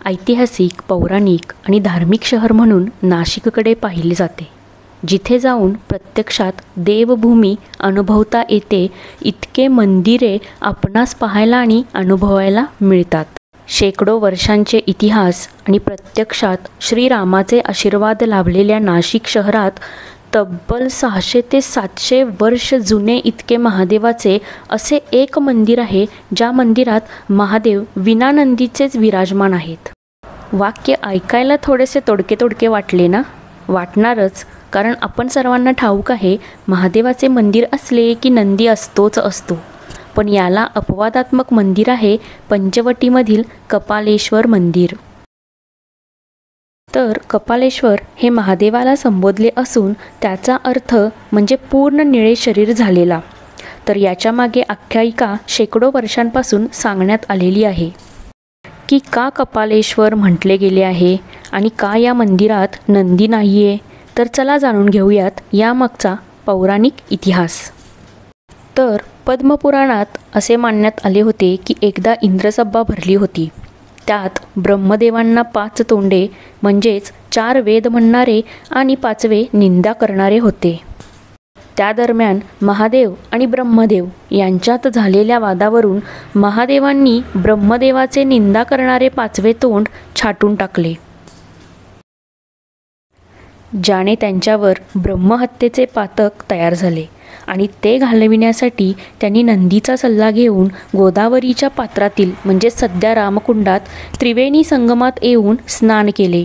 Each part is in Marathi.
ऐतिहासिक, पौराणिक आणि धार्मिक शहर म्हणून नाशिककडे पाहिले जाते, जिथे जाऊन प्रत्यक्षात देवभूमी अनुभवता येते. इतके मंदिरे आपणास पाहायला आणि अनुभवायला मिळतात. शेकडो वर्षांचे इतिहास आणि प्रत्यक्षात श्रीरामाचे आशीर्वाद लाभलेल्या नाशिक शहरात तब्बल 600 ते 700 वर्ष जुने इतके महादेवाचे असे एक मंदिर आहे, ज्या मंदिरात महादेव विना नंदीचेच विराजमान आहेत. वाक्य ऐकायला थोडेसे तोडके वाटले ना? वाटणारच, कारण आपण सर्वांना ठाऊक आहे, महादेवाचे मंदिर असले की नंदी असतोच असतो. पण याला अपवादात्मक मंदिर आहे पंचवटीमधील कपालेश्वर मंदिर. तर कपालेश्वर हे महादेवाला संबोधले असून त्याचा अर्थ म्हणजे पूर्ण निळे शरीर झालेला. तर याच्या मागे आख्यायिका शेकडो वर्षांपासून सांगण्यात आलेली आहे की का कपालेश्वर म्हटले गेले आहे आणि का या मंदिरात नंदी नाही आहे. तर चला जाणून घेऊयात यामागचा पौराणिक इतिहास. तर पद्मपुराणात असे मानण्यात आले होते की एकदा इंद्रसभा भरली होती. त्यात ब्रह्मदेवांना 5 तोंडे म्हणजेच 4 वेद म्हणणारे आणि 5वे निंदा करणारे होते. त्या दरम्यान महादेव आणि ब्रह्मदेव यांच्यात झालेल्या वादावरून महादेवांनी ब्रह्मदेवाचे निंदा करणारे 5वे तोंड छाटून टाकले, ज्याने त्यांच्यावर ब्रह्महत्येचे पातक तयार झाले. आणि ते घालविण्यासाठी त्यांनी नंदीचा सल्ला घेऊन गोदावरीच्या पात्रातील म्हणजे सध्या रामकुंडात त्रिवेणी संगमात येऊन स्नान केले.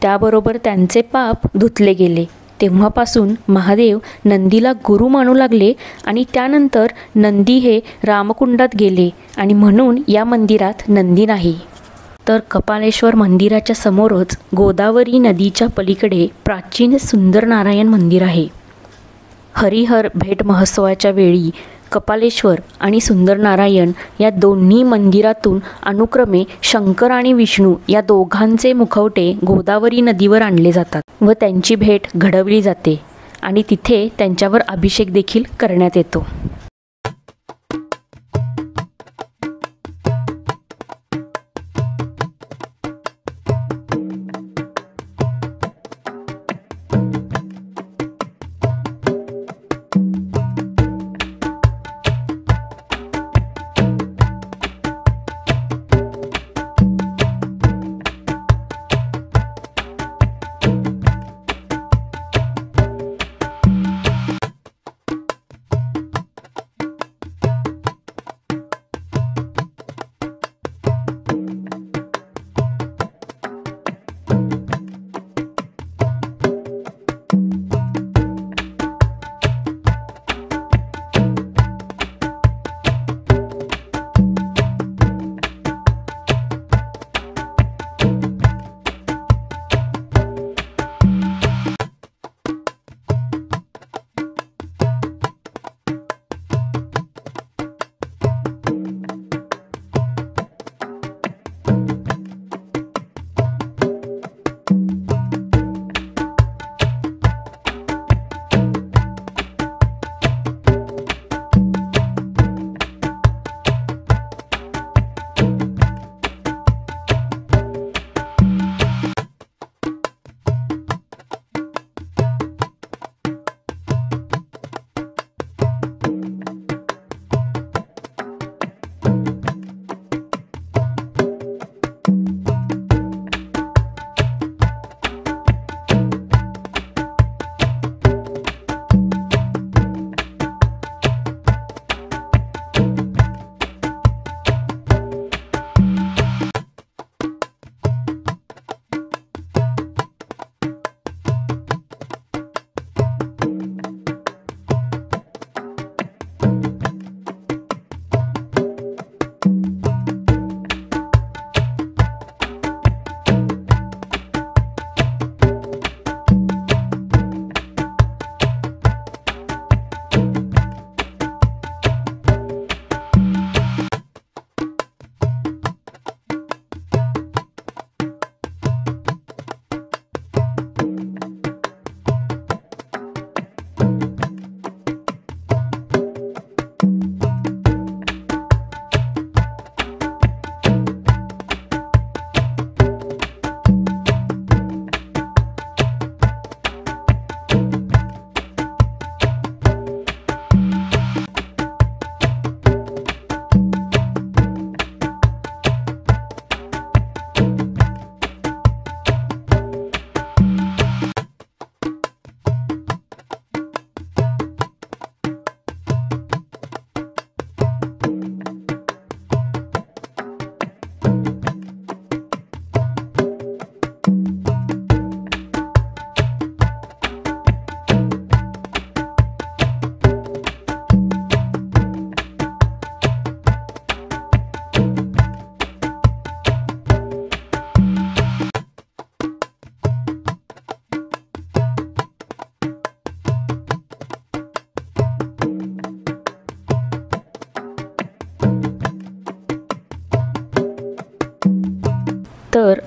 त्याबरोबर त्यांचे पाप धुतले गेले. तेव्हापासून महादेव नंदीला गुरु मानू लागले आणि त्यानंतर नंदी हे रामकुंडात गेले आणि म्हणून या मंदिरात नंदी नाही. तर कपालेश्वर मंदिराच्या समोरच गोदावरी नदीच्या पलीकडे प्राचीन सुंदर नारायण मंदिर आहे. हरिहर भेट महोत्सवाच्या वेळी कपालेश्वर आणि सुंदर नारायण या दोन्ही मंदिरातून अनुक्रमे शंकर आणि विष्णू या दोघांचे मुखवटे गोदावरी नदीवर आणले जातात व त्यांची भेट घडवली जाते आणि तिथे त्यांच्यावर अभिषेक देखील करण्यात येतो.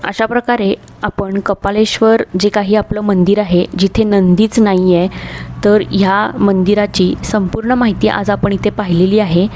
अशा प्रकारे आपण कपालेश्वर जे काही आपलं मंदिर आहे, जिथे नंदीच नाही आहे, तर ह्या मंदिराची संपूर्ण माहिती आज आपण इथे पाहिलेली आहे.